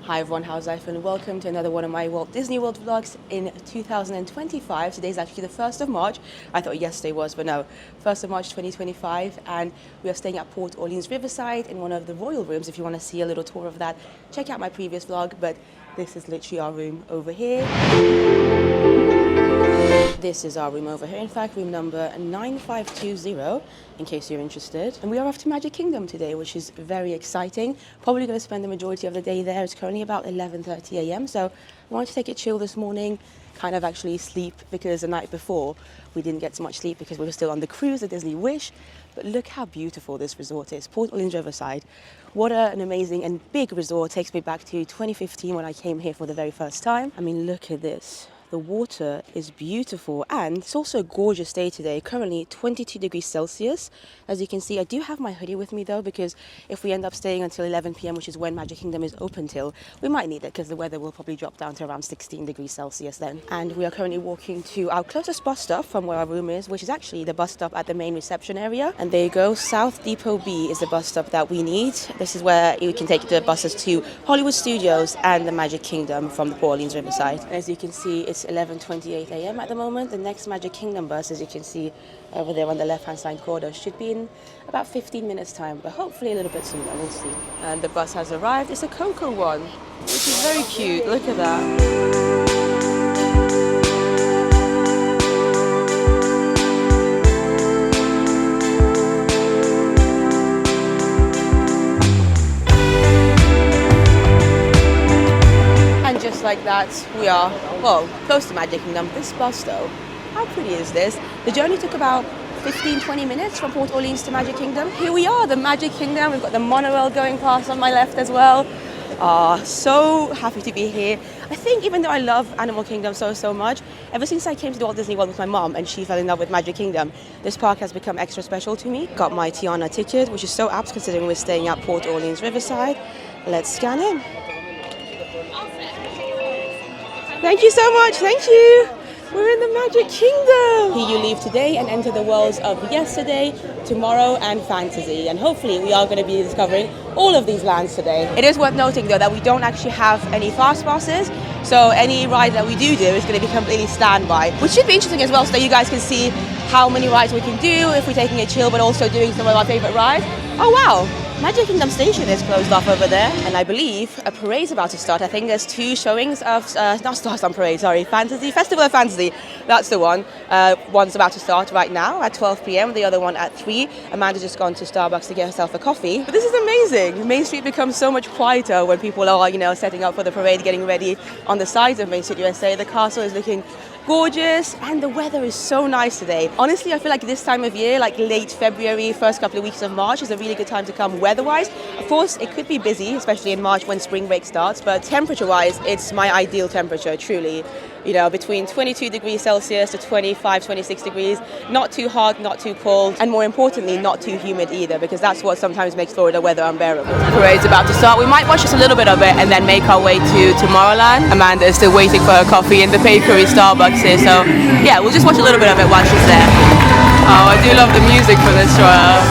Hi everyone, how's life, and welcome to another one of my Walt Disney World vlogs in 2025. Today's actually the 1st of March. I thought yesterday was, but no, 1st of March 2025, and we are staying at Port Orleans Riverside in one of the royal rooms. If you want to see a little tour of that, check out my previous vlog, but this is literally our room over here. This is our room over here, in fact, room number 9520, in case you're interested. And we are off to Magic Kingdom today, which is very exciting. Probably going to spend the majority of the day there. It's currently about 11:30 a.m. So I wanted to take it chill this morning, kind of actually sleep, because the night before we didn't get so much sleep because we were still on the cruise, the Disney Wish. But look how beautiful this resort is, Port Orleans Riverside. What an amazing and big resort. Takes me back to 2015 when I came here for the very first time. I mean, look at this. The water is beautiful, and it's also a gorgeous day today. Currently 22 degrees Celsius. As you can see, I do have my hoodie with me though, because if we end up staying until 11 p.m, which is when Magic Kingdom is open till, we might need it because the weather will probably drop down to around 16 degrees Celsius then. And we are currently walking to our closest bus stop from where our room is, which is actually the bus stop at the main reception area. And there you go, South Depot B is the bus stop that we need. This is where you can take the buses to Hollywood Studios and the Magic Kingdom from the Port Orleans Riverside. And as you can see, it's 11:28 a.m. at the moment. The next Magic Kingdom bus, as you can see over there on the left-hand side corridor, should be in about 15 minutes time, but hopefully a little bit sooner, we'll see. And the bus has arrived. It's a Coco one, which is very cute. Look at that. Like that, we are, well, close to Magic Kingdom. This bus though, how pretty is this? The journey took about 15-20 minutes from Port Orleans to Magic Kingdom. Here we are, the Magic Kingdom. We've got the monorail going past on my left as well. So happy to be here. I think even though I love Animal Kingdom so much, ever since I came to the Walt Disney World with my mom and she fell in love with Magic Kingdom, this park has become extra special to me. Got my Tiana ticket, which is so apt considering we're staying at Port Orleans Riverside. Let's scan in. Thank you so much, thank you. We're in the Magic Kingdom. Here you leave today and enter the worlds of yesterday, tomorrow, and fantasy. And hopefully we are going to be discovering all of these lands today. It is worth noting though that we don't actually have any fast passes. So any ride that we do is going to be completely standby, which should be interesting as well, so that you guys can see how many rides we can do if we're taking it chill, but also doing some of our favorite rides. Oh wow! Magic Kingdom Station is closed off over there, and I believe a parade's about to start. I think there's two showings of, not Stars on Parade, sorry, Fantasy, Festival of Fantasy, that's the one. One's about to start right now at 12 p.m, the other one at 3. Amanda's just gone to Starbucks to get herself a coffee. But this is amazing. Main Street becomes so much quieter when people are, you know, setting up for the parade, getting ready on the sides of Main Street USA. The castle is looking gorgeous, and the weather is so nice today. Honestly, I feel like this time of year, like late February, first couple of weeks of March, is a really good time to come weather-wise. Of course, it could be busy, especially in March when spring break starts, but temperature-wise, it's my ideal temperature, truly. You know, between 22 degrees Celsius to 25, 26 degrees. Not too hot, not too cold, and more importantly, not too humid either, because that's what sometimes makes Florida weather unbearable. The parade's about to start. We might watch just a little bit of it and then make our way to Tomorrowland. Amanda is still waiting for her coffee in the bakery Starbucks here, so yeah, we'll just watch a little bit of it while she's there. Oh, I do love the music for this show.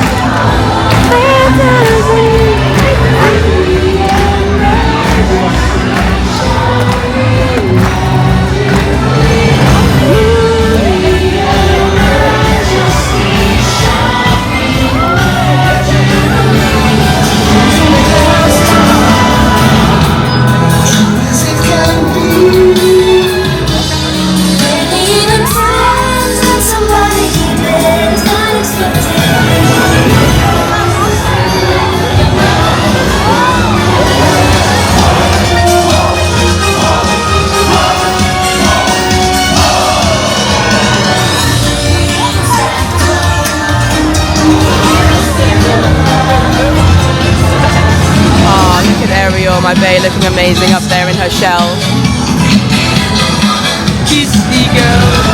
My bae looking amazing up there in her shell. Kissy girl.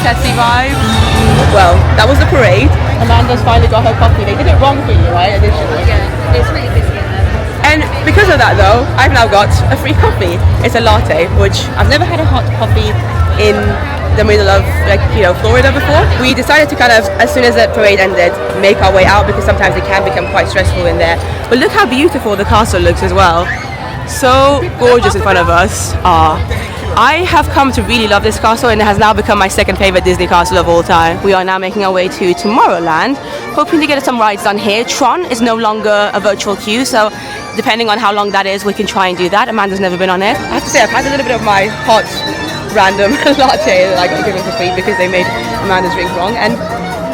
princessy vibe. Well, that was the parade. Amanda's finally got her coffee. They did it wrong for you, right? Initially. Yeah, it's really busy in there. And because of that though, I've now got a free coffee. It's a latte, which I've never had a hot coffee in the middle of, like, you know, Florida before. We decided to kind of, as soon as the parade ended, make our way out because sometimes it can become quite stressful in there. But look how beautiful the castle looks as well. So gorgeous in front of us. I have come to really love this castle, and it has now become my second favorite Disney castle of all time. We are now making our way to Tomorrowland, hoping to get some rides done here. Tron is no longer a virtual queue, so depending on how long that is, we can try and do that. Amanda's never been on it. I have to say, I've had a little bit of my hot random latte that I got given for free because they made Amanda's drink wrong, and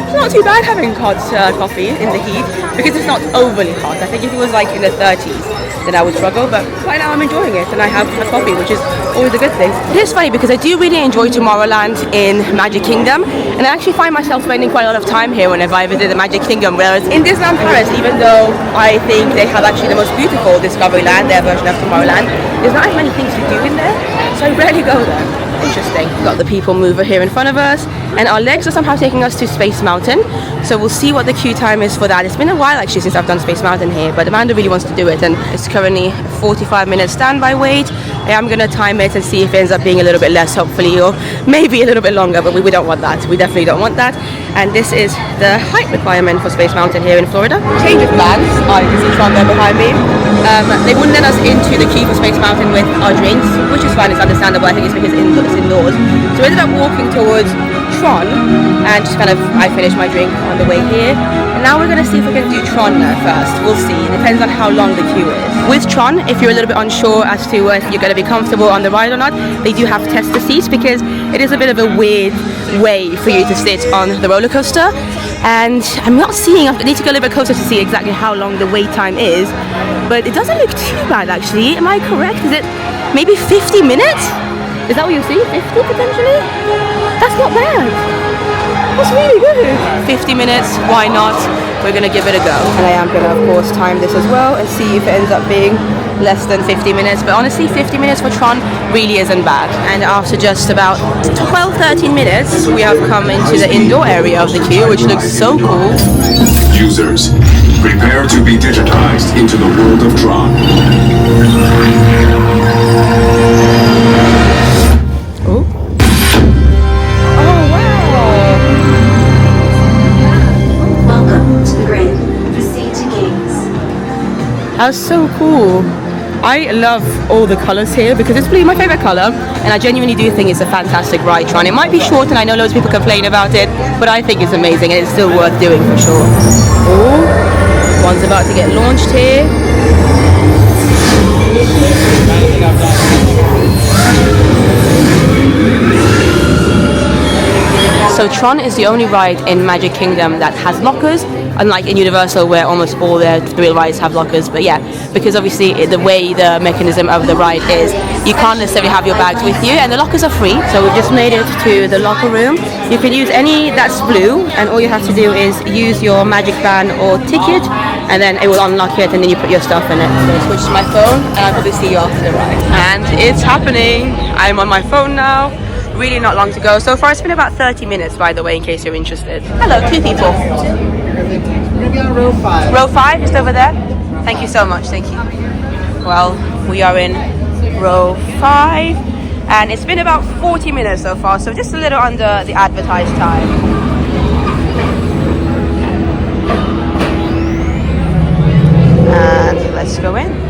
it's not too bad having hot coffee in the heat because it's not overly hot. I think if it was like in the 30s, then I would struggle, but right now I'm enjoying it and I have a coffee, which is always a good thing. It is funny because I do really enjoy Tomorrowland in Magic Kingdom, and I actually find myself spending quite a lot of time here whenever I visit the Magic Kingdom, whereas in Disneyland Paris, even though I think they have actually the most beautiful Discoveryland, their version of Tomorrowland, there's not as many things to do in there, so I rarely go there. Interesting. Got the people mover here in front of us, and our legs are somehow taking us to Space Mountain, so we'll see what the queue time is for that. It's been a while actually since I've done Space Mountain here, but Amanda really wants to do it, and it's currently 45-minute standby wait. I am going to time it and see if it ends up being a little bit less, hopefully, or maybe a little bit longer, but we don't want that. We definitely don't want that. And this is the height requirement for Space Mountain here in Florida. Change of plans. You can see Tron there behind me. They wouldn't let us into the queue for Space Mountain with our drinks, which is fine, it's understandable. I think it's because it's indoors. So we ended up walking towards Tron, and just kind of, I finished my drink on the way here. And now we're going to see if we can do Tron first. We'll see. It depends on how long the queue is. With Tron, if you're a little bit unsure as to if you're going to be comfortable on the ride or not, they do have tester seats because it is a bit of a weird way for you to sit on the roller coaster. And I'm not seeing, I need to go a little bit closer to see exactly how long the wait time is, but it doesn't look too bad actually. Am I correct? Is it maybe 50 minutes? Is that what you see? 50 potentially? That's not bad. That's really good. 50 minutes, why not? We're gonna give it a go. And I am gonna, of course, time this as well and see if it ends up being less than 50 minutes. But honestly, 50 minutes for Tron really isn't bad. And after just about 12-13 minutes, we have come into the indoor area of the queue, which looks so cool. Users, prepare to be digitized into the world of Tron. That's so cool. I love all the colors here because it's really my favorite color, and I genuinely do think it's a fantastic ride, Tron. It might be short, and I know loads of people complain about it, but I think it's amazing and it's still worth doing for sure. Oh, one's about to get launched here. So Tron is the only ride in Magic Kingdom that has lockers, unlike in Universal where almost all the thrill rides have lockers. But yeah, because obviously the way the mechanism of the ride is, you can't necessarily have your bags with you, and the lockers are free. So we've just made it to the locker room. You can use any that's blue, and all you have to do is use your Magic Band or ticket, and then it will unlock it, and then you put your stuff in it. So I switch to my phone, and I'll probably see you after the ride. And it's happening. I'm on my phone now. Really not long to go. So far it's been about 30 minutes, by the way, in case you're interested. Hello, 2 people. We're gonna be on row 5. Row 5, just over there? Thank you so much, thank you. Well, we are in row 5, and it's been about 40 minutes so far, so just a little under the advertised time. And let's go in.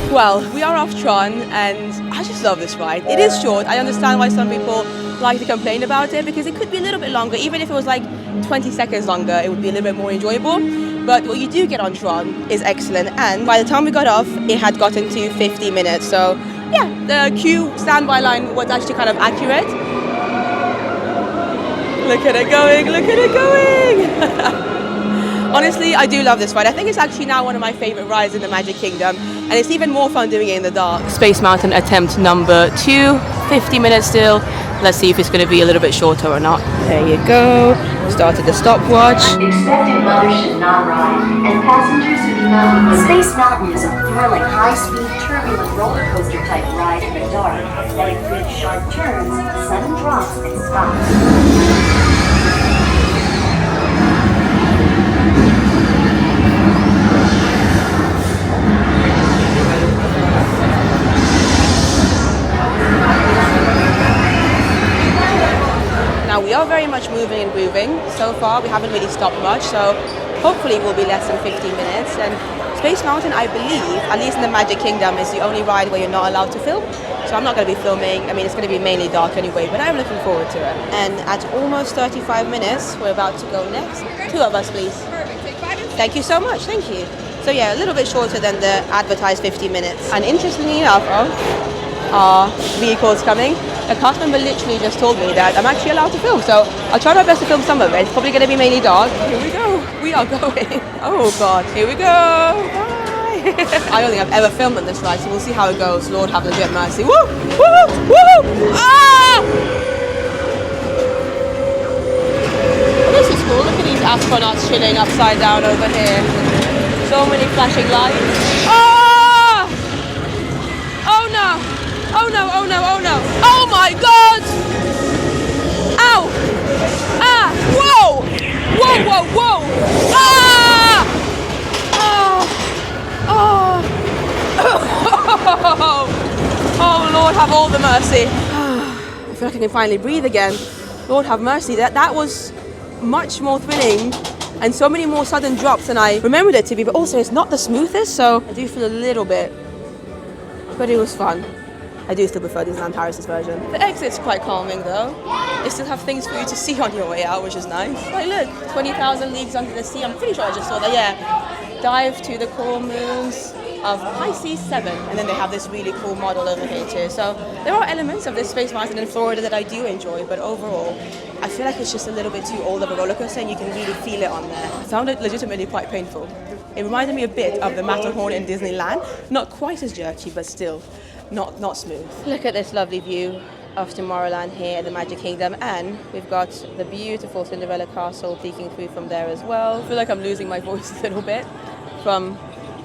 Well, we are off Tron, and I just love this ride. It is short. I understand why some people like to complain about it because it could be a little bit longer. Even if it was like 20 seconds longer, it would be a little bit more enjoyable. But what you do get on Tron is excellent, and by the time we got off, it had gotten to 50 minutes. So yeah, the queue standby line was actually kind of accurate. Look at it going, look at it going! Honestly, I do love this ride. I think it's actually now one of my favorite rides in the Magic Kingdom, and it's even more fun doing it in the dark. Space Mountain attempt number 2, 50 minutes still. Let's see if it's going to be a little bit shorter or not. There you go. Started the stopwatch. Expectant mothers should not ride, and passengers who do not need Space Mountain is a thrilling, high-speed, turbulent roller coaster type ride in the dark that includes sharp turns, sudden drops, and stops. Now we are very much moving and grooving. So far we haven't really stopped much, so hopefully it will be less than 15 minutes. And Space Mountain, I believe, at least in the Magic Kingdom, is the only ride where you're not allowed to film. So I'm not going to be filming. I mean, it's going to be mainly dark anyway, but I'm looking forward to it. And at almost 35 minutes, we're about to go next. 2 of us, please. Thank you so much. Thank you. So yeah, a little bit shorter than the advertised 50 minutes. And interestingly enough, our vehicle's coming. A cast member literally just told me that I'm actually allowed to film, so I'll try my best to film some of it. It's probably going to be mainly dark. Here we go. We are going. Oh God. Here we go. Bye. I don't think I've ever filmed on this ride, so we'll see how it goes. Lord have legit mercy. Woo! Woo! Woo! Ah! This is cool. Look at these astronauts chilling upside down over here. So many flashing lights. Ah! Oh no! Oh no, oh no, oh no. Oh my God! Ow! Ah! Whoa! Whoa, whoa, whoa! Ah! Oh! Oh Lord, have all the mercy. I feel like I can finally breathe again. Lord have mercy. That was much more thrilling and so many more sudden drops than I remembered it to be, but also it's not the smoothest, so I do feel a little bit, but it was fun. I do still prefer Disneyland Paris' version. The exit's quite calming though. They still have things for you to see on your way out, which is nice. Like look, 20,000 Leagues Under the Sea. I'm pretty sure I just saw that, yeah. Dive to the coral moons of Pisces 7. And then they have this really cool model over here too. So there are elements of this Space Mountain in Florida that I do enjoy, but overall, I feel like it's just a little bit too old of a roller coaster and you can really feel it on there. I found it legitimately quite painful. It reminded me a bit of the Matterhorn in Disneyland. Not quite as jerky, but still. Not smooth. Look at this lovely view of Tomorrowland here at the Magic Kingdom, and we've got the beautiful Cinderella Castle peeking through from there as well. I feel like I'm losing my voice a little bit from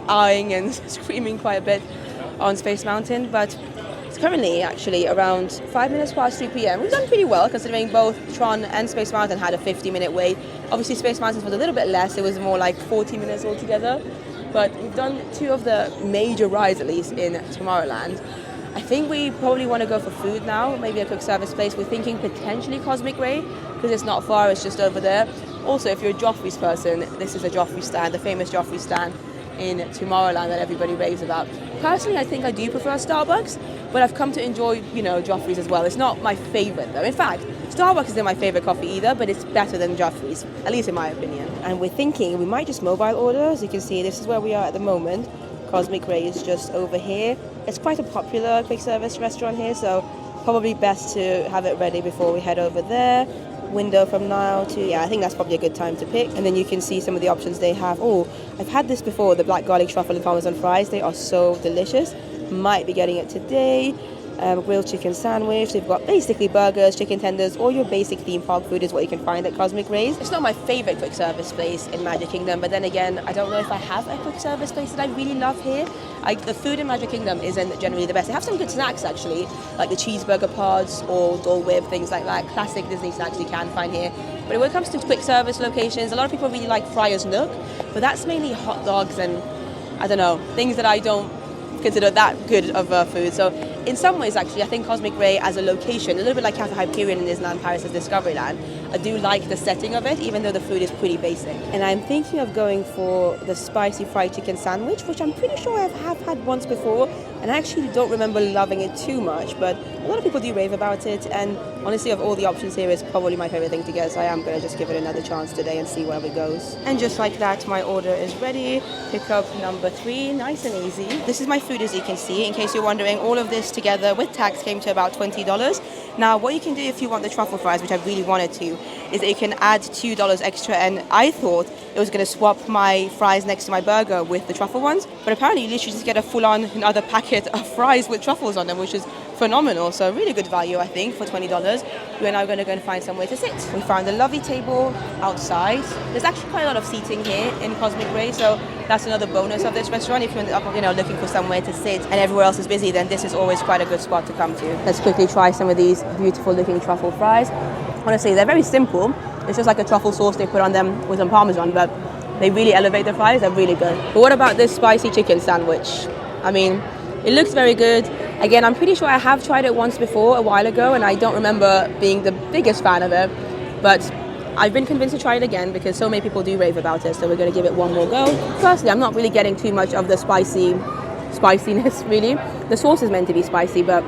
eyeing and screaming quite a bit on Space Mountain, but it's currently actually around 5 minutes past 3 p.m. We've done pretty well considering both Tron and Space Mountain had a 50-minute wait. Obviously Space Mountain was a little bit less, it was more like 40 minutes altogether. But we've done 2 of the major rides, at least, in Tomorrowland. I think we probably want to go for food now, maybe a quick service place. We're thinking potentially Cosmic Ray, because it's not far, it's just over there. Also, if you're a Joffrey's person, this is a Joffrey stand, the famous Joffrey stand in Tomorrowland that everybody raves about. Personally, I think I do prefer Starbucks, but I've come to enjoy, Joffrey's as well. It's not my favorite, though. In fact, Starbucks isn't my favorite coffee either, but it's better than Joffrey's, at least in my opinion. And we're thinking we might just mobile order. As you can see, this is where we are at the moment. Cosmic Ray is just over here. It's quite a popular quick service restaurant here, so probably best to have it ready before we head over there. Window from now to, I think that's probably a good time to pick. And then you can see some of the options they have. Oh, I've had this before, the black garlic truffle and parmesan fries. They are so delicious. Might be getting it today. Grilled chicken sandwich. They've got basically burgers, chicken tenders, all your basic theme park food is what you can find at Cosmic Ray's. It's not my favorite quick service place in Magic Kingdom, but then again, I don't know if I have a quick service place that I really love here. The food in Magic Kingdom isn't generally the best. They have some good snacks actually, like the cheeseburger pods or Dole Whip, things like that. Classic Disney snacks you can find here. But when it comes to quick service locations, a lot of people really like Friar's Nook, but that's mainly hot dogs and, I don't know, things that I don't consider that good of food. So in some ways, actually, I think Cosmic Ray as a location, a little bit like Cafe Hyperion in Disneyland Paris' Discoveryland, I do like the setting of it, even though the food is pretty basic. And I'm thinking of going for the spicy fried chicken sandwich, which I'm pretty sure I have had once before, and I actually don't remember loving it too much, but a lot of people do rave about it, and honestly, of all the options here, it's probably my favorite thing to get, so I am going to just give it another chance today and see where it goes. And just like that, my order is ready. Pickup number 3, nice and easy. This is my food, as you can see. In case you're wondering, all of this together with tax came to about $20. Now, what you can do if you want the truffle fries, which I really wanted to, is that you can add $2 extra, and I thought it was going to swap my fries next to my burger with the truffle ones, but apparently you literally just get a full-on another packet of fries with truffles on them, which is phenomenal. So really good value, I think, for $20. We're now going to go and find somewhere to sit. We found a lovely table outside. There's actually quite a lot of seating here in Cosmic Ray, so that's another bonus of this restaurant. If you're looking for somewhere to sit and everywhere else is busy, then this is always quite a good spot to come to. Let's quickly try some of these beautiful looking truffle fries. Honestly, they're very simple. It's just like a truffle sauce they put on them with some parmesan, but they really elevate the fries. They're really good. But what about this spicy chicken sandwich? I mean, it looks very good. Again, I'm pretty sure I have tried it once before a while ago, and I don't remember being the biggest fan of it, but I've been convinced to try it again because so many people do rave about it, so we're going to give it one more go. Firstly, I'm not really getting too much of the spiciness, really. The sauce is meant to be spicy, but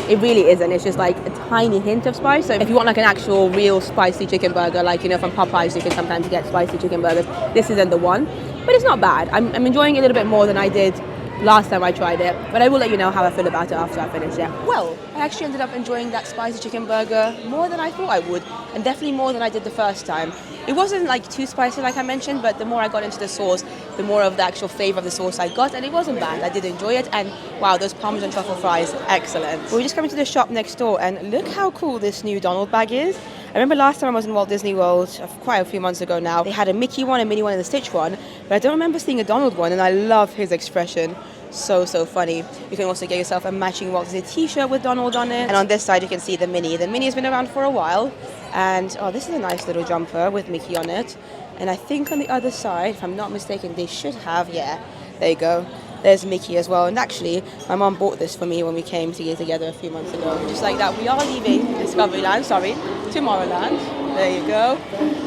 it really isn't. It's just like a tiny hint of spice. So if you want like an actual real spicy chicken burger, like, from Popeyes, you can sometimes get spicy chicken burgers. This isn't the one, but it's not bad. I'm enjoying it a little bit more than I did last time I tried it, but I will let you know how I feel about it after I finish it. Well, I actually ended up enjoying that spicy chicken burger more than I thought I would, and definitely more than I did the first time. It wasn't like too spicy like I mentioned, but the more I got into the sauce, the more of the actual flavor of the sauce I got, and it wasn't bad. I did enjoy it, and wow, those Parmesan truffle fries, excellent. We're just coming to the shop next door, and look how cool this new Donald bag is. I remember last time I was in Walt Disney World, quite a few months ago now, they had a Mickey one, a Minnie one, and a Stitch one, but I don't remember seeing a Donald one, and I love his expression. So funny. You can also get yourself a matching Walt Disney t-shirt with Donald on it. And on this side you can see the Minnie. The Minnie has been around for a while, and this is a nice little jumper with Mickey on it. And I think on the other side, if I'm not mistaken, they should have, yeah, there you go. There's Mickey as well. And actually, my mom bought this for me when we came to get together a few months ago. Just like that, we are leaving Tomorrowland. There you go.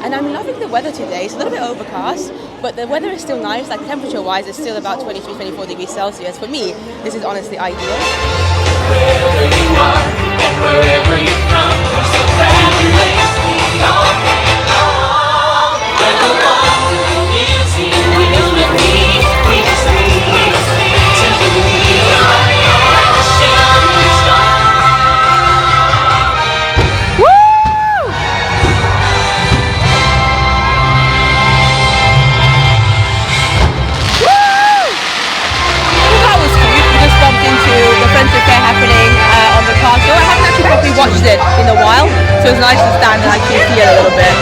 And I'm loving the weather today. It's a little bit overcast, but the weather is still nice. Like temperature-wise, it's still about 23, 24 degrees Celsius. For me, this is honestly ideal. Wherever you are and wherever you're from, we're so glad you let me all belong. When the one who is here with me, we just need to believe like a shining star. Happening on the castle. I haven't actually properly watched it in a while, so it's nice to stand and actually see it a little bit.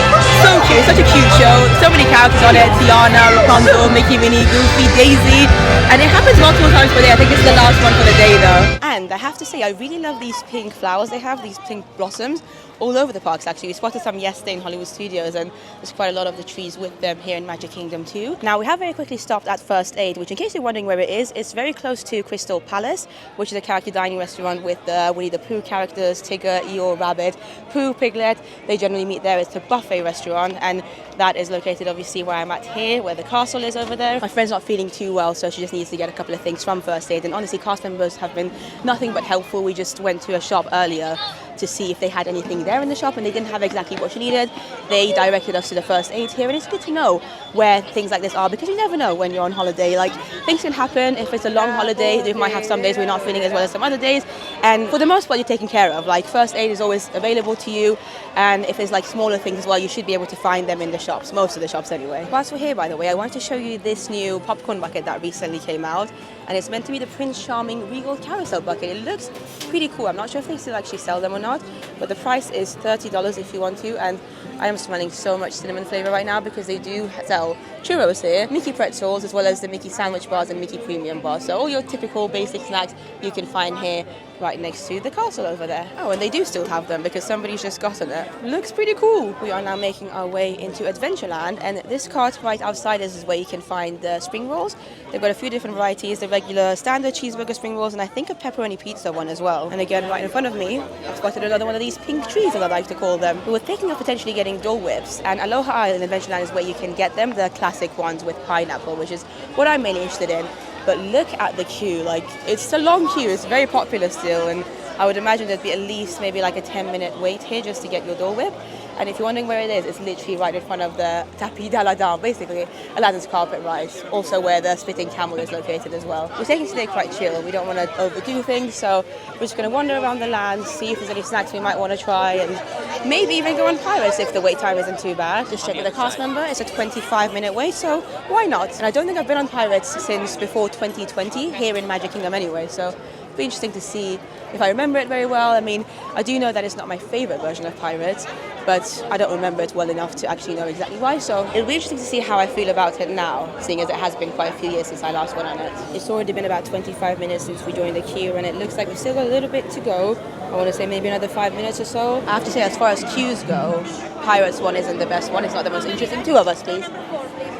So cute, such a cute show. So many characters on it: Tiana, Rapunzel, Mickey, Minnie, Goofy, Daisy, and it happens multiple times per day. I think it's the last one for the day though. And I have to say, I really love these pink flowers they have, these pink blossoms all over the parks actually. We spotted some yesterday in Hollywood Studios, and there's quite a lot of the trees with them here in Magic Kingdom too. Now we have very quickly stopped at First Aid, which in case you're wondering where it is, it's very close to Crystal Palace, which is a character dining restaurant with the Winnie the Pooh characters, Tigger, Eeyore, Rabbit, Pooh, Piglet. They generally meet there. It's a buffet restaurant, and that is located obviously where I'm at here, where the castle is over there. My friend's not feeling too well, so she just needs to get a couple of things from First Aid, and honestly cast members have been nothing but helpful. We just went to a shop earlier to see if they had anything there in the shop, and they didn't have exactly what she needed. They directed us to the First Aid here, and it's good to know where things like this are, because you never know when you're on holiday. Like, things can happen. If it's a long holiday, you might have some days where you're not feeling as well as some other days, and for the most part you're taken care of. Like, First Aid is always available to you, and if there's like smaller things as well, you should be able to find them in the shops, most of the shops anyway. Whilst we're here, by the way, I wanted to show you this new popcorn bucket that recently came out, and it's meant to be the Prince Charming Regal Carousel bucket. It looks pretty cool. I'm not sure if they still actually sell them or not, but the price is $30 if you want to, and I am smelling so much cinnamon flavor right now because they do sell churros here, Mickey pretzels, as well as the Mickey sandwich bars and Mickey premium bars. So all your typical basic snacks you can find here right next to the castle over there. Oh, and they do still have them because somebody's just gotten it. Looks pretty cool. We are now making our way into Adventureland, and this cart right outside is where you can find the spring rolls. They've got a few different varieties, the regular standard cheeseburger spring rolls, and I think a pepperoni pizza one as well. And again, right in front of me, I've spotted another one of these pink trees, as I like to call them. We were thinking of potentially getting Dole Whips, and Aloha Island Adventureland is where you can get them, the classic ones with pineapple, which is what I'm mainly interested in. But look at the queue. Like, it's a long queue. It's very popular still, and I would imagine there'd be at least maybe like a 10-minute wait here just to get your Dole Whip. And if you're wondering where it is, it's literally right in front of the Tapis d'Aladin, basically Aladdin's carpet ride, also where the spitting camel is located as well. We're taking today quite chill. We don't want to overdo things, so we're just going to wander around the land, see if there's any snacks we might want to try, and maybe even go on Pirates if the wait time isn't too bad. Just check with the cast member. It's a 25-minute wait, so why not? And I don't think I've been on Pirates since before 2020 here in Magic Kingdom anyway, so it'll be interesting to see if I remember it very well. I mean, I do know that it's not my favorite version of Pirates, but I don't remember it well enough to actually know exactly why, so it'll be interesting to see how I feel about it now, seeing as it has been quite a few years since I last went on it. It's already been about 25 minutes since we joined the queue, and it looks like we've still got a little bit to go. I want to say maybe another 5 minutes or so. I have to say, as far as queues go, Pirates one isn't the best one. It's not the most interesting. 2 of us, please.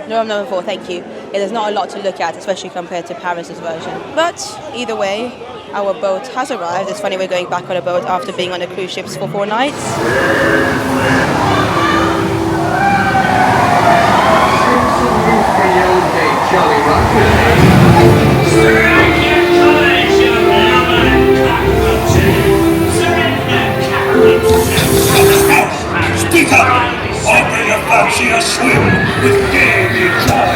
No, I'm number 4, thank you. Yeah, there's not a lot to look at, especially compared to Paris's version. But either way, our boat has arrived. It's funny we're going back on a boat after being on the cruise ships for 4 nights. Speak up! I'll bring a fancy a swim with gamey joy.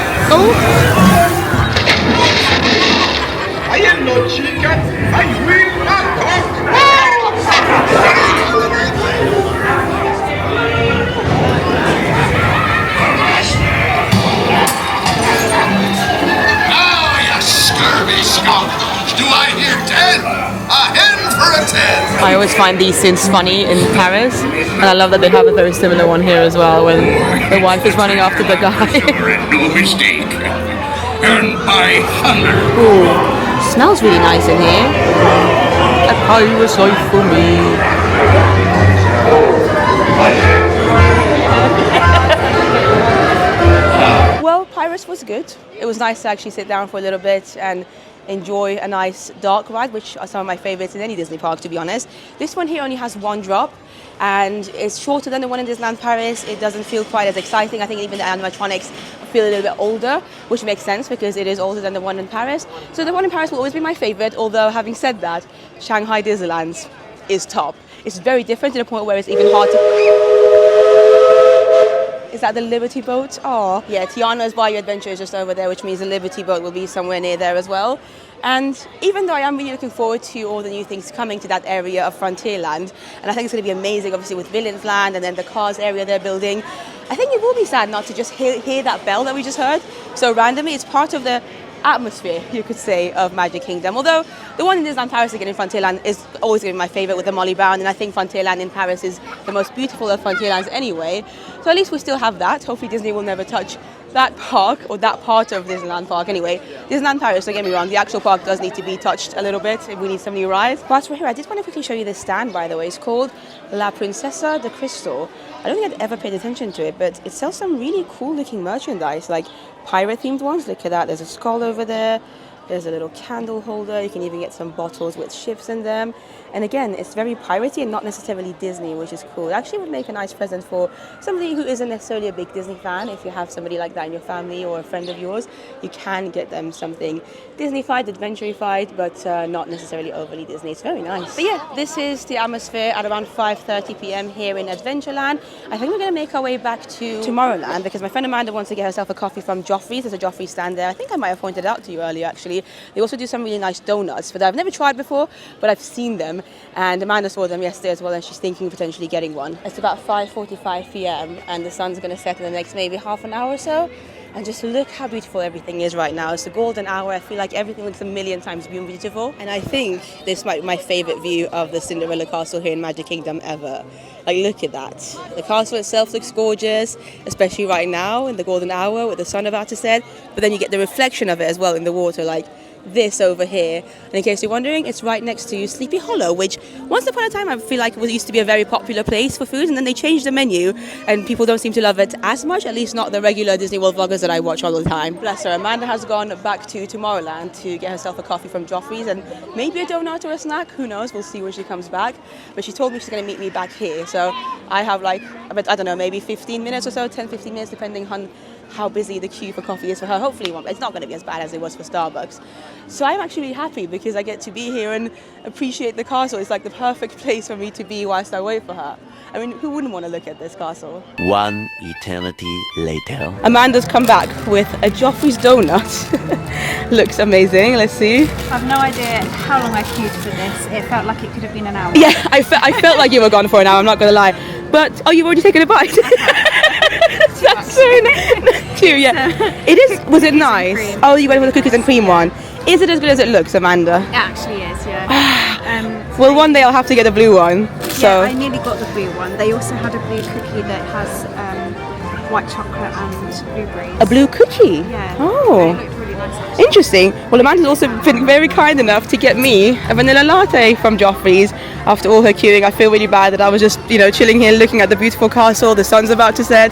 I am no chicken. I will not talk. Now, you scurvy skunk. Do I hear 10? A hen for a 10. I always find these scenes funny in Paris, and I love that they have a very similar one here as well, when the wife is running after the guy. No mistake. And by thunder. Ooh, smells really nice in here. A pirate's life for me. Well, Pirates was good. It was nice to actually sit down for a little bit and enjoy a nice dark ride, which are some of my favorites in any Disney park, to be honest. This one here only has 1 drop, and it's shorter than the one in Disneyland Paris. It doesn't feel quite as exciting. I think even the animatronics feel a little bit older, which makes sense because it is older than the one in Paris. So the one in Paris will always be my favorite, although having said that, Shanghai Disneyland is top. It's very different to the point where it's even hard to... Is that the Liberty boat? Oh, yeah, Tiana's Bayou Adventure is just over there, which means the Liberty boat will be somewhere near there as well. And even though I am really looking forward to all the new things coming to that area of Frontierland, and I think it's going to be amazing, obviously, with Villains Land and then the Cars area they're building, I think it will be sad not to just hear that bell that we just heard so randomly. It's part of the atmosphere, you could say, of Magic Kingdom. Although the one in Disneyland Paris again in Frontierland is always going to be my favorite with the Molly Brown, and I think Frontierland in Paris is the most beautiful of Frontierlands anyway. So at least we still have that. Hopefully Disney will never touch that park, or that part of Disneyland Park anyway. Disneyland Paris, don't get me wrong, the actual park does need to be touched a little bit if we need some new rides. Whilst we're here, I did want to quickly show you this stand, by the way. It's called La Princesa de Crystal. I don't think I'd ever paid attention to it, but it sells some really cool looking merchandise, like pirate themed ones. Look at that, there's a skull over there. There's a little candle holder. You can even get some bottles with ships in them. And again, it's very piratey and not necessarily Disney, which is cool. It actually would make a nice present for somebody who isn't necessarily a big Disney fan. If you have somebody like that in your family or a friend of yours, you can get them something Disney-fied, adventure-fied, but not necessarily overly Disney. It's very nice. But yeah, this is the atmosphere at around 5:30 p.m. here in Adventureland. I think we're going to make our way back to Tomorrowland because my friend Amanda wants to get herself a coffee from Joffrey's. There's a Joffrey's stand there. I think I might have pointed out to you earlier, actually. They also do some really nice donuts that I've never tried before, but I've seen them, and Amanda saw them yesterday as well, and she's thinking of potentially getting one. It's about 5:45 p.m. and the sun's going to set in the next maybe half an hour or so. And just look how beautiful everything is right now. It's the golden hour. I feel like everything looks a million times more beautiful. And I think this might be my favorite view of the Cinderella Castle here in Magic Kingdom ever. Like, look at that. The castle itself looks gorgeous, especially right now in the golden hour with the sun about to set. But then you get the reflection of it as well in the water, like this over here. And in case you're wondering, it's right next to Sleepy Hollow, which once upon a time I feel like used to be a very popular place for food, and then they changed the menu and people don't seem to love it as much, at least not the regular Disney World vloggers that I watch all the time. Bless her. Amanda has gone back to Tomorrowland to get herself a coffee from Joffrey's and maybe a donut or a snack, who knows, we'll see when she comes back. But she told me she's going to meet me back here, so I have like, I don't know, maybe 15 minutes or so, 10-15 minutes depending on how busy the queue for coffee is for her. Hopefully it's not going to be as bad as it was for Starbucks. So I'm actually really happy because I get to be here and appreciate the castle. It's like the perfect place for me to be whilst I wait for her. I mean, who wouldn't want to look at this castle? One eternity later. Amanda's come back with a Joffrey's donut. Looks amazing. Let's see. I've no idea how long I queued for this. It felt like it could have been an hour. Yeah, I felt like you were gone for an hour, I'm not going to lie. But oh, you've already taken a bite. That's so nice. Cute, yeah. It is. Was it nice? Cream. Oh, you went with the cookies and cream one. Is it as good as it looks, Amanda? It actually is, yeah. Well, one day I'll have to get the blue one. So Yeah, I nearly got the blue one. They also had a blue cookie that has white chocolate and blueberries. a blue cookie. Yeah. Oh. It looked really nice actually. Interesting. Well, Amanda's also been very kind enough to get me a vanilla latte from Joffrey's. After all her queuing, I feel really bad that I was just, chilling here looking at the beautiful castle, the sun's about to set,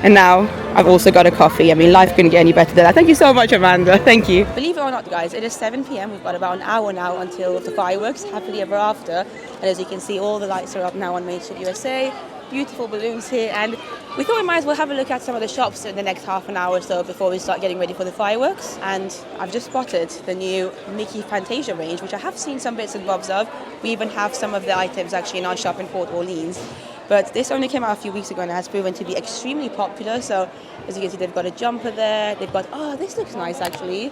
and now I've also got a coffee. I mean, life couldn't get any better than that. Thank you so much, Amanda. Thank you. Believe it or not, guys, it is 7 p.m. We've got about an hour now until the fireworks, happily ever after. And as you can see, all the lights are up now on Main Street USA. Beautiful balloons here, and we thought we might as well have a look at some of the shops in the next half an hour or so before we start getting ready for the fireworks. And I've just spotted the new Mickey Fantasia range, which I have seen some bits and bobs of. We even have some of the items actually in our shop in Port Orleans. But this only came out a few weeks ago and has proven to be extremely popular. So as you can see, they've got a jumper there. They've got, oh, this looks nice actually.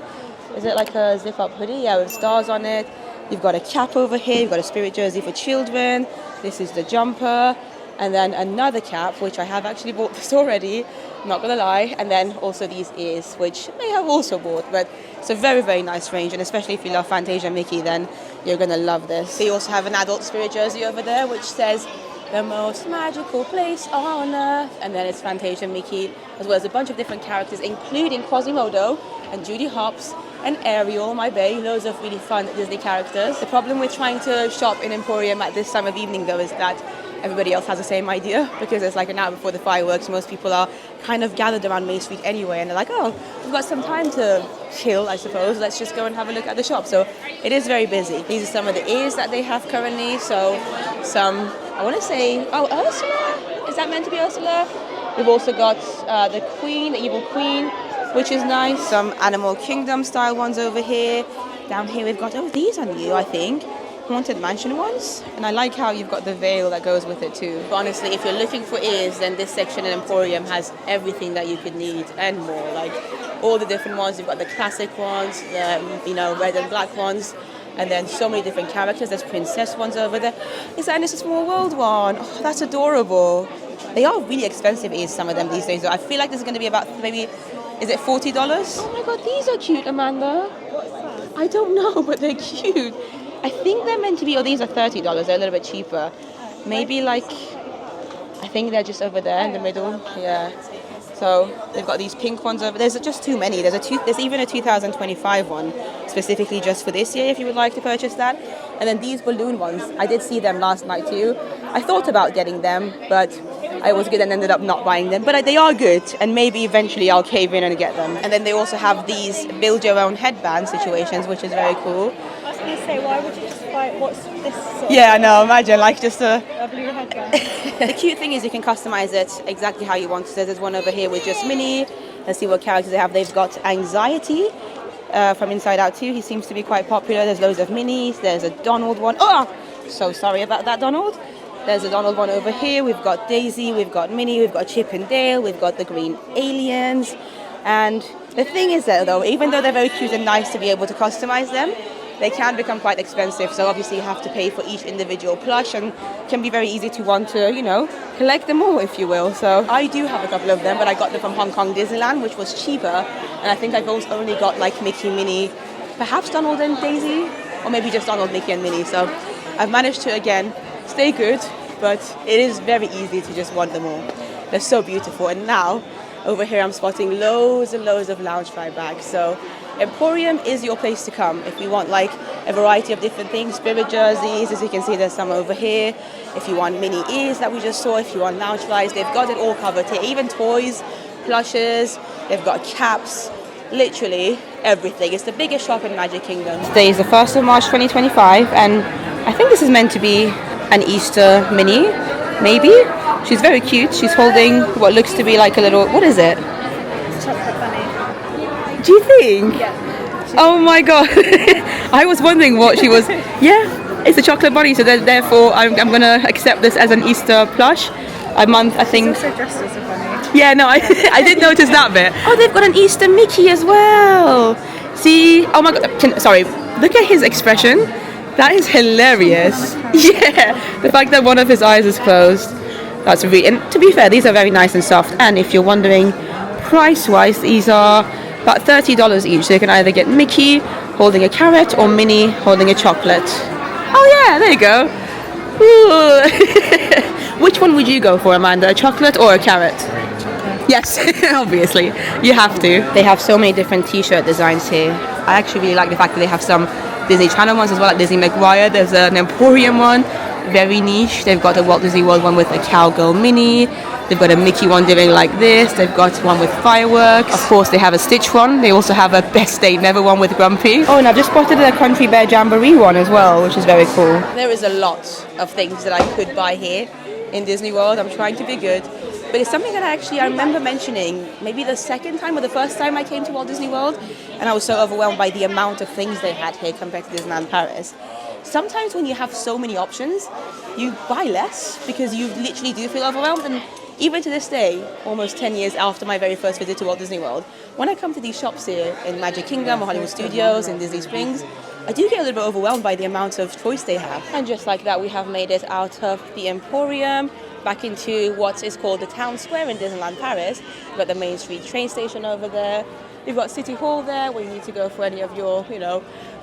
Is it like a zip-up hoodie? Yeah, with stars on it. You've got a cap over here. You've got a spirit jersey for children. This is the jumper. And then another cap, which I have actually bought this already, not gonna lie. And then also these ears, which I have also bought. But it's a very, very nice range. And especially if you love Fantasia Mickey, then you're gonna love this. They also have an adult spirit jersey over there, which says, the most magical place on earth. And then it's Fantasia Mickey, as well as a bunch of different characters, including Quasimodo and Judy Hopps and Ariel, my bae, loads of really fun Disney characters. The problem with trying to shop in Emporium at this time of evening, though, is that everybody else has the same idea, because it's like an hour before the fireworks. Most people are kind of gathered around Main Street anyway, and they're like, oh, we've got some time to chill, I suppose. Let's just go and have a look at the shop. So it is very busy. These are some of the ears that they have currently. So some, I want to say, oh, Ursula? Is that meant to be Ursula? We've also got the Queen, the Evil Queen, which is nice. Some Animal Kingdom style ones over here. Down here we've got, oh, these are new, I think. Haunted Mansion ones, and I like how you've got the veil that goes with it too. But honestly, if you're looking for ears, then this section in Emporium has everything that you could need and more. Like all the different ones. You've got the classic ones, the red and black ones, and then so many different characters. There's princess ones over there. Is that It's a Small World one? Oh, that's adorable. They are really expensive ears, some of them these days. So I feel like this is going to be about maybe, is it $40? Oh my God, these are cute, Amanda. I don't know, but they're cute. I think they're meant to be, these are $30. They're a little bit cheaper. Maybe like, I think they're just over there in the middle. Yeah. So they've got these pink ones over. There's just too many. There's even a 2025 one specifically just for this year if you would like to purchase that. And then these balloon ones, I did see them last night too. I thought about getting them, but I was good and ended up not buying them. But they are good, and maybe eventually I'll cave in and get them. And then they also have these build your own headband situations, which is very cool. I was going to say, why would you just buy, what's this sort Yeah, I know, imagine like just a blue headband? The cute thing is you can customize it exactly how you want. So there's one over here with just Minnie. Let's see what characters they have. They've got Anxiety from Inside Out 2. He seems to be quite popular. There's loads of Minnies. There's a Donald one. Oh, so sorry about that, Donald. There's a Donald one over here. We've got Daisy. We've got Minnie. We've got Chip and Dale. We've got the green aliens. And the thing is that though, even though they're very cute and nice to be able to customize them, they can become quite expensive. So obviously you have to pay for each individual plush, and can be very easy to want to, collect them all, if you will. So I do have a couple of them, but I got them from Hong Kong Disneyland, which was cheaper. And I think I've also only got like Mickey, Minnie, perhaps Donald and Daisy, or maybe just Donald, Mickey and Minnie. So I've managed to, again, stay good, but it is very easy to just want them all. They're so beautiful. And now over here I'm spotting loads and loads of Loungefly bags. So Emporium is your place to come if you want like a variety of different things. Spirit jerseys, as you can see, there's some over here. If you want mini ears that we just saw, if you want Loungeflies, they've got it all covered here. Even toys, plushes, they've got caps, literally everything. It's the biggest shop in Magic Kingdom. Today is the 1st of March 2025, and I think this is meant to be an Easter mini, maybe. She's very cute. She's holding what looks to be like a little, what is it? Chocolate bunny. Do you think? Yeah. Oh my God. I was wondering what she was. Yeah, it's a chocolate bunny, so therefore I'm going to accept this as an Easter plush. A month, I think. She's also dressed as a bunny. Yeah, no, I did notice that bit. Oh, they've got an Easter Mickey as well. See? Oh my God. Sorry, look at his expression. That is hilarious. Yeah, the fact that one of his eyes is closed. That's really, and to be fair, these are very nice and soft. And if you're wondering, price-wise, these are about $30 each. So you can either get Mickey holding a carrot or Minnie holding a chocolate. Oh yeah, there you go. Ooh. Which one would you go for, Amanda? A chocolate or a carrot? Yes, obviously. You have to. They have so many different t-shirt designs here. I actually really like the fact that they have some Disney Channel ones as well, like Disney McGuire. There's an Emporium one, very niche. They've got a Walt Disney World one with a cowgirl Minnie. They've got a Mickey one doing like this. They've got one with fireworks. Of course, they have a Stitch one. They also have a Best Day Never one with Grumpy. Oh, and I've just spotted a Country Bear Jamboree one as well, which is very cool. There is a lot of things that I could buy here in Disney World. I'm trying to be good. But it's something that I remember mentioning maybe the second time or the first time I came to Walt Disney World, and I was so overwhelmed by the amount of things they had here compared to Disneyland Paris. Sometimes when you have so many options, you buy less because you literally do feel overwhelmed. And even to this day, almost 10 years after my very first visit to Walt Disney World, when I come to these shops here in Magic Kingdom or Hollywood Studios in Disney Springs, I do get a little bit overwhelmed by the amount of choice they have. And just like that, we have made it out of the Emporium back into what is called the Town Square in Disneyland Paris. We've got the Main Street train station over there. We've got City Hall there where you need to go for any of your,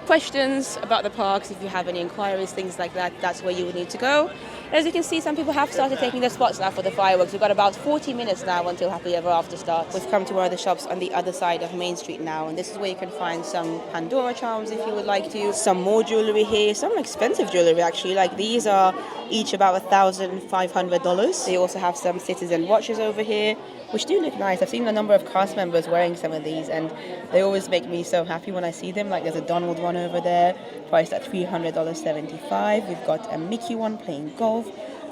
questions about the parks. If you have any inquiries, things like that, that's where you would need to go. As you can see, some people have started taking their spots now for the fireworks. We've got about 40 minutes now until Happily Ever After starts. We've come to one of the shops on the other side of Main Street now, and this is where you can find some Pandora charms if you would like to. Some more jewellery here, some expensive jewellery actually, like these are each about $1,500. They also have some Citizen watches over here, which do look nice. I've seen a number of cast members wearing some of these, and they always make me so happy when I see them. Like there's a Donald one over there, priced at $300.75. We've got a Mickey one playing golf.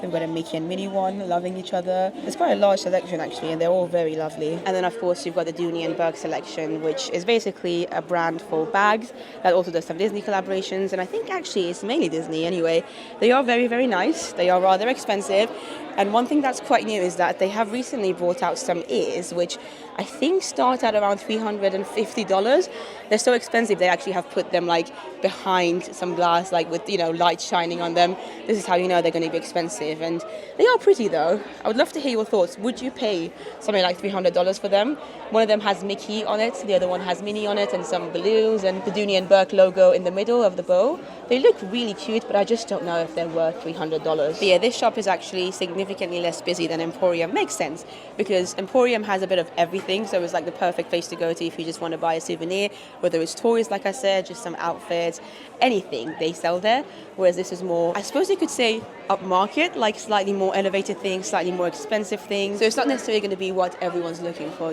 We've got a Mickey and Minnie one loving each other. There's quite a large selection actually, and they're all very lovely. And then of course you've got the Dooney and Burke selection, which is basically a brand for bags that also does some Disney collaborations, and I think actually it's mainly Disney anyway. They are very, very nice. They are rather expensive. And one thing that's quite new is that they have recently brought out some ears, which I think start at around $350. They're so expensive they actually have put them like behind some glass, like with light shining on them. This is how you know they're going to be expensive, and they are pretty though. I would love to hear your thoughts. Would you pay something like $300 for them? One of them has Mickey on it, the other one has Minnie on it, and some balloons, and the Dooney and Burke logo in the middle of the bow. They look really cute, but I just don't know if they're worth $300. But yeah, this shop is actually significantly less busy than Emporium. Makes sense, because Emporium has a bit of everything, so it's like the perfect place to go to if you just want to buy a souvenir, whether it's toys, like I said, just some outfits, anything they sell there. Whereas this is more, I suppose you could say, upmarket, like slightly more elevated things, slightly more expensive things. So it's not necessarily going to be what everyone's looking for,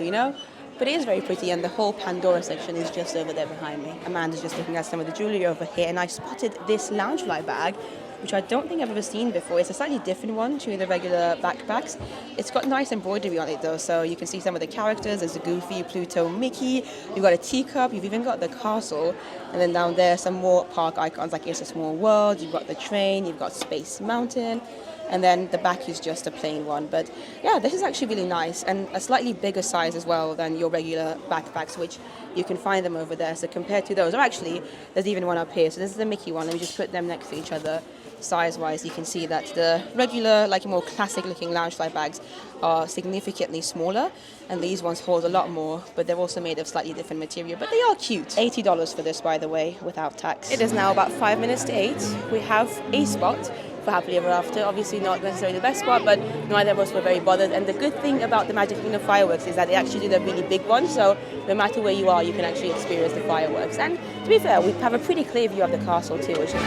But it is very pretty, and the whole Pandora section is just over there behind me. Amanda's just looking at some of the jewellery over here, and I spotted this Loungefly bag, which I don't think I've ever seen before. It's a slightly different one to the regular backpacks. It's got nice embroidery on it though, so you can see some of the characters. There's a Goofy, Pluto, Mickey. You've got a teacup. You've even got the castle. And then down there, some more park icons like It's a Small World. You've got the train. You've got Space Mountain. And then the back is just a plain one. But yeah, this is actually really nice, and a slightly bigger size as well than your regular backpacks, which you can find them over there. So compared to those, actually, there's even one up here. So this is the Mickey one. Let me just put them next to each other. Size-wise, you can see that the regular, like more classic-looking Loungefly bags are significantly smaller, and these ones hold a lot more, but they're also made of slightly different material, but they are cute. $80 for this, by the way, without tax. It is now about 5 minutes to 8. We have a spot for Happily Ever After. Obviously not necessarily the best spot, but neither of us were very bothered. And the good thing about the Magic Kingdom fireworks is that they actually do the really big ones, so no matter where you are, you can actually experience the fireworks. And to be fair, we have a pretty clear view of the castle too, which is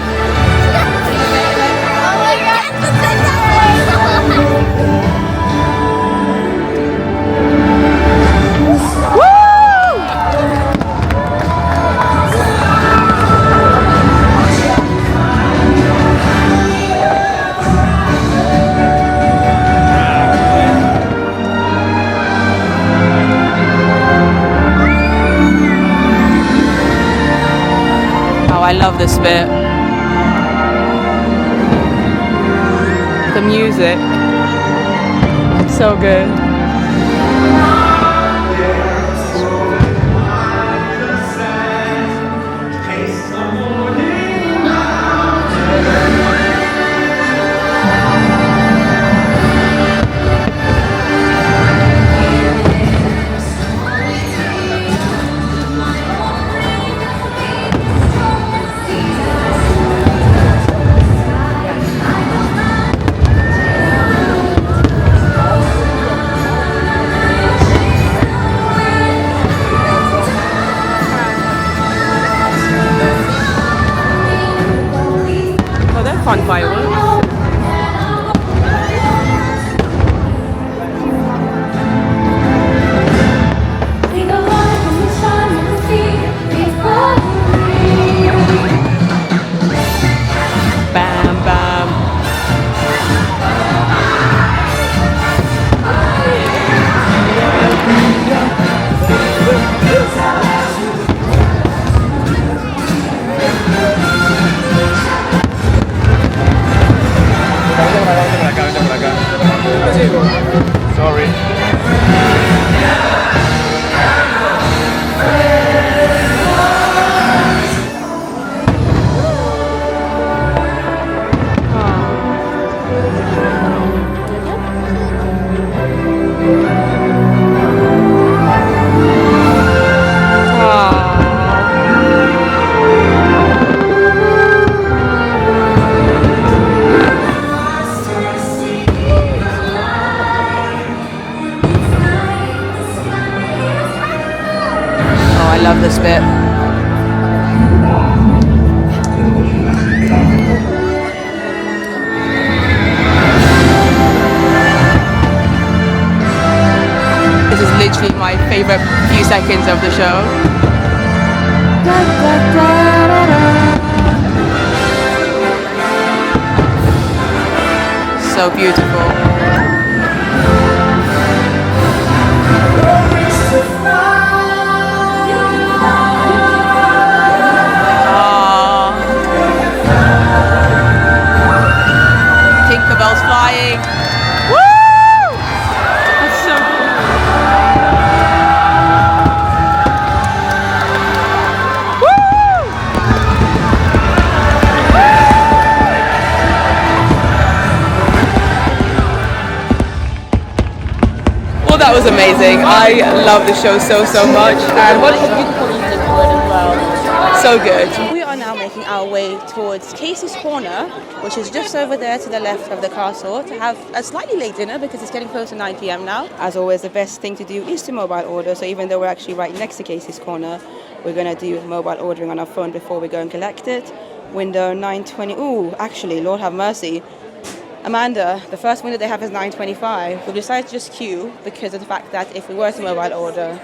I love this bit. The music. So good. the table. Sorry. I love this bit. This is literally my favorite few seconds of the show. So beautiful. Tinkerbell's flying. Woo! That's so cool. Woo! Well, that was amazing. I love the show so much. And what a beautiful evening for it as well. So good. We are now making our way towards Casey's Corner, which is just over there to the left of the castle, to have a slightly late dinner because it's getting close to 9 p.m. now. As always, the best thing to do is to mobile order. So even though we're actually right next to Casey's Corner, we're going to do mobile ordering on our phone before we go and collect it. Window 9:20. Ooh, actually, Lord have mercy. Amanda, the first window they have is 9:25. We've decided to just queue because of the fact that if we were to mobile order,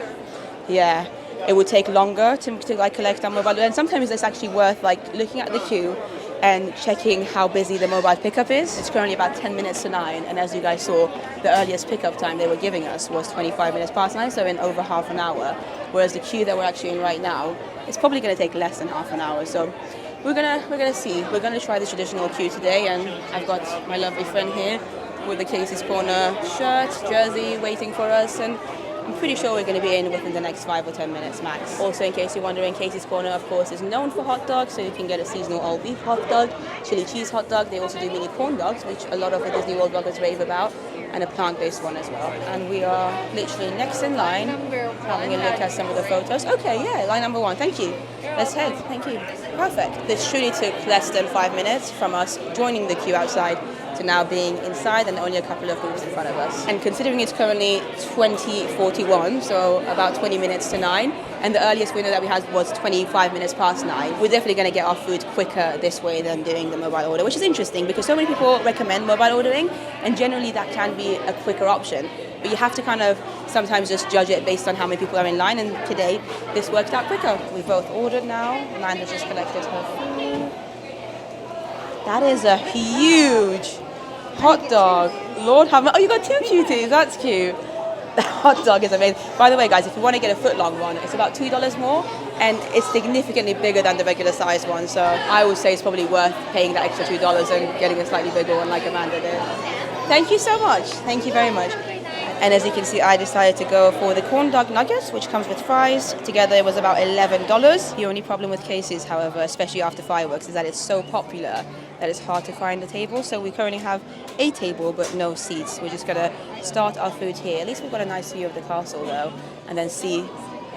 yeah, it would take longer to like collect our mobile order. And sometimes it's actually worth like looking at the queue and checking how busy the mobile pickup is. It's currently about 10 minutes to 9, and as you guys saw, the earliest pickup time they were giving us was 25 minutes past 9, so in over half an hour. Whereas the queue that we're actually in right now, it's probably going to take less than half an hour. So we're gonna see. We're gonna try the traditional queue today, and I've got my lovely friend here with the Casey's Corner shirt, jersey waiting for us, and I'm pretty sure we're going to be in within the next 5 or 10 minutes max. Also, in case you're wondering, Casey's Corner, of course, is known for hot dogs, so you can get a seasonal all-beef hot dog, chili cheese hot dog. They also do mini corn dogs, which a lot of the Disney World bloggers rave about, and a plant-based one as well. And we are literally next in line, having a look at some of the photos. Okay, yeah, line number 1. Thank you. Let's head. Thank you. Perfect. This truly took less than 5 minutes from us joining the queue outside to now being inside and only a couple of groups in front of us. And considering it's currently 20:41, so about 20 minutes to 9, and the earliest window that we had was 25 minutes past 9, we're definitely going to get our food quicker this way than doing the mobile order, which is interesting because so many people recommend mobile ordering, and generally that can be a quicker option. But you have to kind of sometimes just judge it based on how many people are in line, and today this worked out quicker. We've both ordered now. Amanda just collected her food. That is a huge hot dog. Lord have mercy. Oh, you got 2 cuties. That's cute. The hot dog is amazing. By the way, guys, if you want to get a foot-long one, it's about $2 more, and it's significantly bigger than the regular size one. So I would say it's probably worth paying that extra $2 and getting a slightly bigger one like Amanda did. Thank you so much. Thank you very much. And as you can see, I decided to go for the corn dog nuggets, which comes with fries. Together it was about $11. The only problem with Casey's, however, especially after fireworks, is that it's so popular that it's hard to find a table. So we currently have a table but no seats. We're just gonna start our food here. At least we've got a nice view of the castle though, and then see.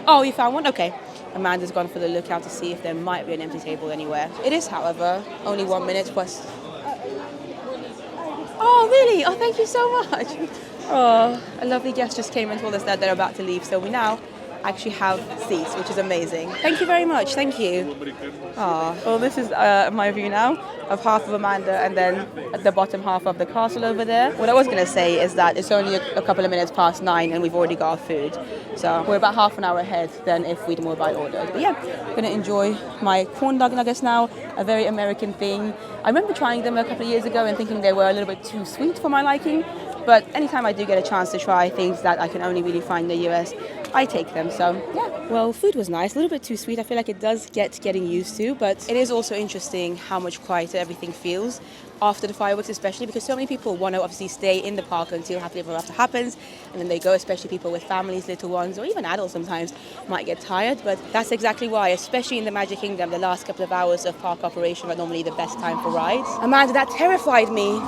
Oh, you found one? Okay. Amanda's gone for the lookout to see if there might be an empty table anywhere. It is, however, only 1 minute plus. Oh, really? Oh, thank you so much. Oh, a lovely guest just came and told us that they're about to leave, so we now actually have seats, which is amazing. Thank you very much. Thank you. Oh, well, this is my view now of half of Amanda and then at the bottom half of the castle over there. What I was going to say is that it's only a couple of minutes past 9 and we've already got our food. So we're about half an hour ahead than if we'd mobile ordered. But yeah, I'm going to enjoy my corn dog nuggets now, a very American thing. I remember trying them a couple of years ago and thinking they were a little bit too sweet for my liking. But anytime I do get a chance to try things that I can only really find in the US, I take them. So yeah, well, food was nice, a little bit too sweet. I feel like it does get getting used to, but it is also interesting how much quieter everything feels after the fireworks, especially because so many people want to obviously stay in the park until happily ever after happens, and then they go, especially people with families, little ones, or even adults sometimes might get tired. But that's exactly why, especially in the Magic Kingdom, the last couple of hours of park operation are normally the best time for rides. Amanda, that terrified me.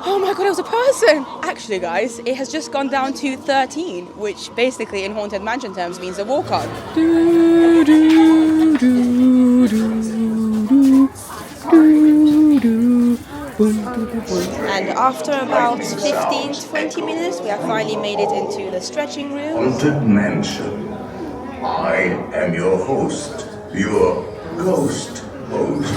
Oh my god, it was a person! Actually, guys, it has just gone down to 13, which basically in Haunted Mansion terms means a walk-on. And after about 15-20 minutes, we have finally made it into the stretching room. Haunted Mansion. I am your host, your ghost host.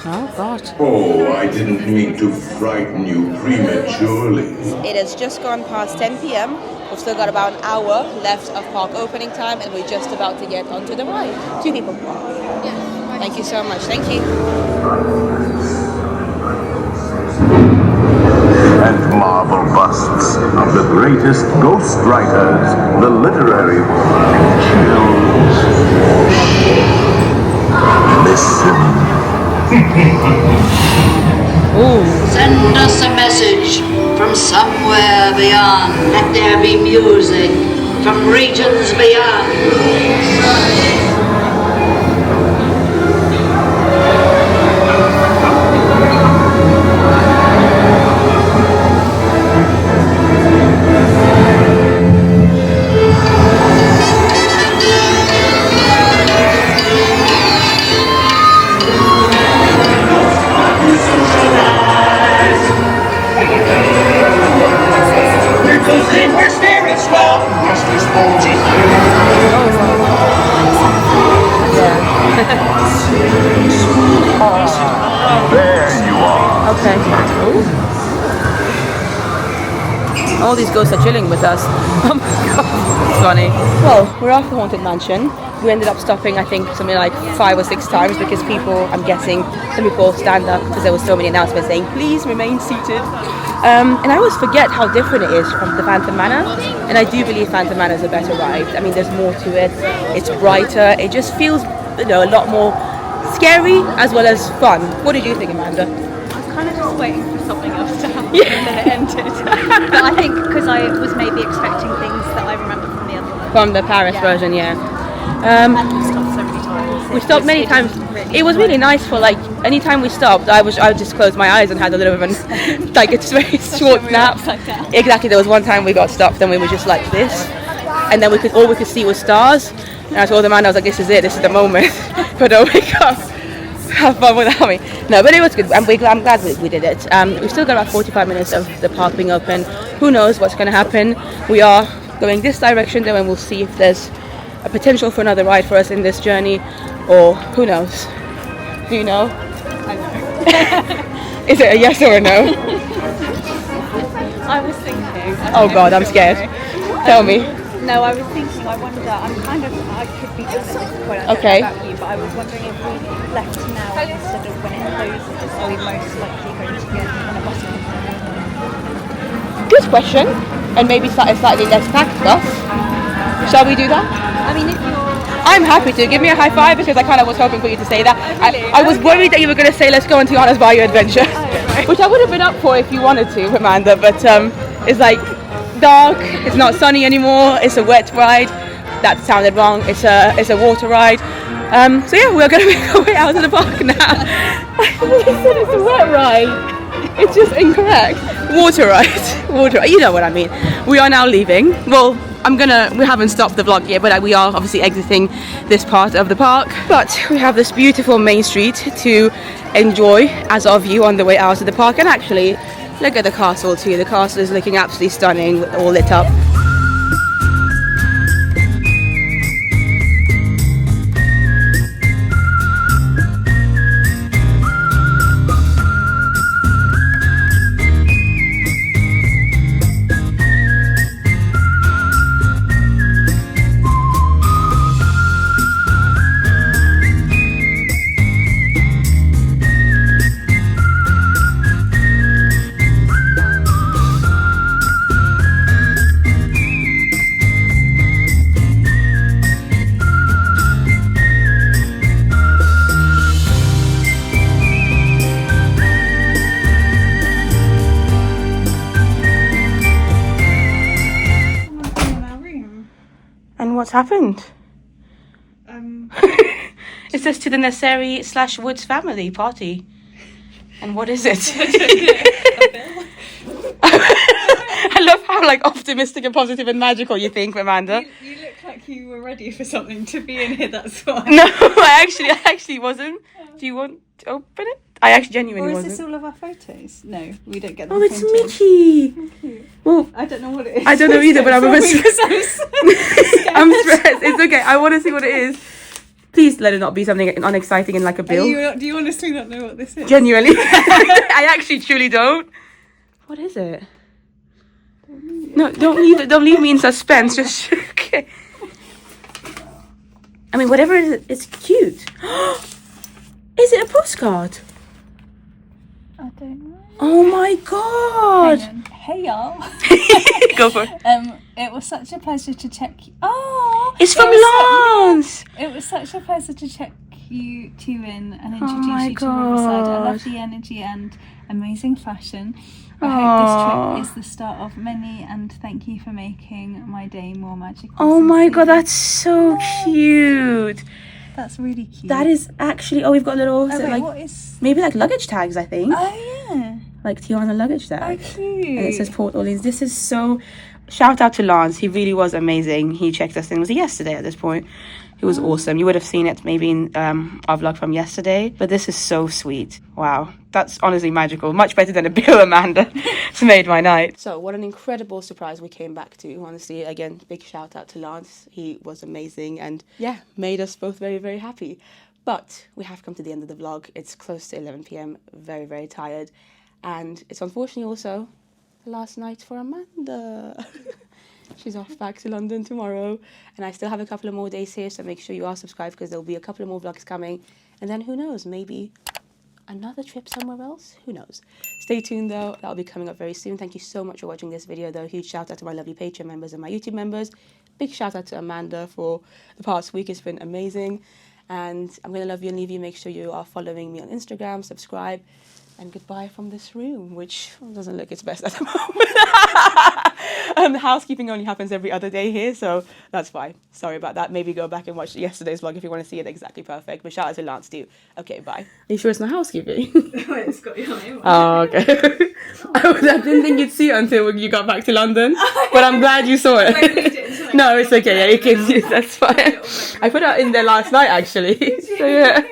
Oh god. Oh, I didn't mean to frighten you prematurely. It has just gone past 10 p.m. We've still got about an hour left of park opening time, and we're just about to get onto the ride. 2 people. Yeah. Thank you so much. Thank you. And marble busts of the greatest ghost writers the literary world chills. Listen. Send us a message from somewhere beyond. Let there be music from regions beyond. There you are. Okay. All these ghosts are chilling with us. Oh my god, it's funny. Well, we're off the Haunted Mansion. We ended up stopping, I think, something like 5 or 6 times because people, I'm guessing, some people stand up because there were so many announcements saying, please remain seated. And I always forget how different it is from the Phantom Manor. And I do believe Phantom Manor is a better ride. I mean, there's more to it. It's brighter. It just feels, you know, a lot more scary as well as fun. What did you think, Amanda? I was kind of just waiting for something else to happen and then it ended. But I think because I was maybe expecting things that I remember from the other one. From the Paris version, yeah. And we stopped so many times. We stopped many times. It was really nice for like any time we stopped. I would just close my eyes and had a little bit of an like it's very short nap. Exactly. There was one time we got stopped and we were just like this, and then all we could see was stars. And I told the man, I was like, this is it. This is the moment. But don't wake up. Have fun without me. No, but it was good. I'm glad we did it. We've still got about 45 minutes of the park being open. Who knows what's going to happen? We are going this direction though, and we'll see if there's a potential for another ride for us in this journey, or who knows? Do you know? I know. Is it a yes or a no? I was thinking. Oh God, I'm scared. Tell me. No, I was thinking, I wonder, I could be done at this point, I don't Okay. know about you, but I was wondering if we left now instead of when it closes, are we most likely going to get on a bus? Good question. And maybe slightly less packed stuff. Shall we do that? I mean, if you're... I'm happy to. Give me a high five because I kind of was hoping for you to say that. I was worried that you were going to say, let's go on Tiana's Bayou Adventure. Which I would have been up for if you wanted to, Amanda, but it's like dark, it's not sunny anymore, it's a wet ride. That sounded wrong, it's a water ride. So yeah, we're going to make our way out of the park now. I said it's a wet ride. It's just incorrect. Water ride. You know what I mean. We are now leaving. Well, we haven't stopped the vlog yet, but we are obviously exiting this part of the park. But we have this beautiful main street to enjoy as our view on the way out of the park. And actually, look at the castle too. The castle is looking absolutely stunning, all lit up. what's happened. It says to the Nasseri/Woods family party. And what is it? I love how like optimistic and positive and magical you think, Amanda. You look like you were ready for something to be in here, that's why. No, I actually wasn't. Do you want to open it? I actually genuinely Or is wasn't. this all of our photos? No, we don't get them. Oh, it's printed. Mickey. Well, I don't know what it is. I don't know either, but I'm a bit I'm I'm stressed. It's okay. I want to see what it is. Please let it not be something unexciting in like a bill. Do you honestly not know what this is? Genuinely. I actually truly don't. What is it? No, don't leave me in suspense. Just okay. I mean, whatever it is, it's cute. Is it a postcard? I don't know. Oh my god! Hang on. Hey y'all. Go for it. It was such a pleasure to check. Oh, It's from Lance. It was such a pleasure to check you two in and introduce my you to Riverside. I God. love the energy and amazing fashion. I Aw. hope this trip is the start of many, and thank you for making my day more magical. Oh my god, Sincerely. that's so cute. That's really cute. That is actually. Oh, we've got little. Oh, wait, like what is? maybe like luggage tags. I think Oh yeah. like Tiana luggage Oh tag. cute. And it says Port Orleans. This is so. Shout out to Lance. He really was amazing. He checked us in. Was it yesterday at this point? It was awesome. You would have seen it maybe in our vlog from yesterday. But this is so sweet. Wow. That's honestly magical. Much better than a bill, Amanda. It's made my night. So what an incredible surprise we came back to. Honestly, again, big shout out to Lance. He was amazing and yeah, made us both very, very happy. But we have come to the end of the vlog. It's close to 11 p.m. Very, very tired. And it's unfortunately also the last night for Amanda. She's off back to London tomorrow. And I still have a couple of more days here, so make sure you are subscribed because there'll be a couple of more vlogs coming. And then who knows, maybe another trip somewhere else? Who knows? Stay tuned though, that'll be coming up very soon. Thank you so much for watching this video though. Huge shout out to my lovely Patreon members and my YouTube members. Big shout out to Amanda for the past week. It's been amazing. And I'm going to love you and leave you. Make sure you are following me on Instagram, subscribe. And goodbye from this room, which doesn't look its best at the moment. Housekeeping only happens every other day here, so that's fine. Sorry about that. Maybe go back and watch yesterday's vlog if you want to see it exactly perfect. But shout out to Lance too. Okay, bye. Are you sure it's not housekeeping? It's got your name on. Oh, okay. I didn't think you'd see it until you got back to London, but I'm glad you saw it. No, it's okay. Yeah, you can see it. That's fine. I put it in there last night, actually. So yeah.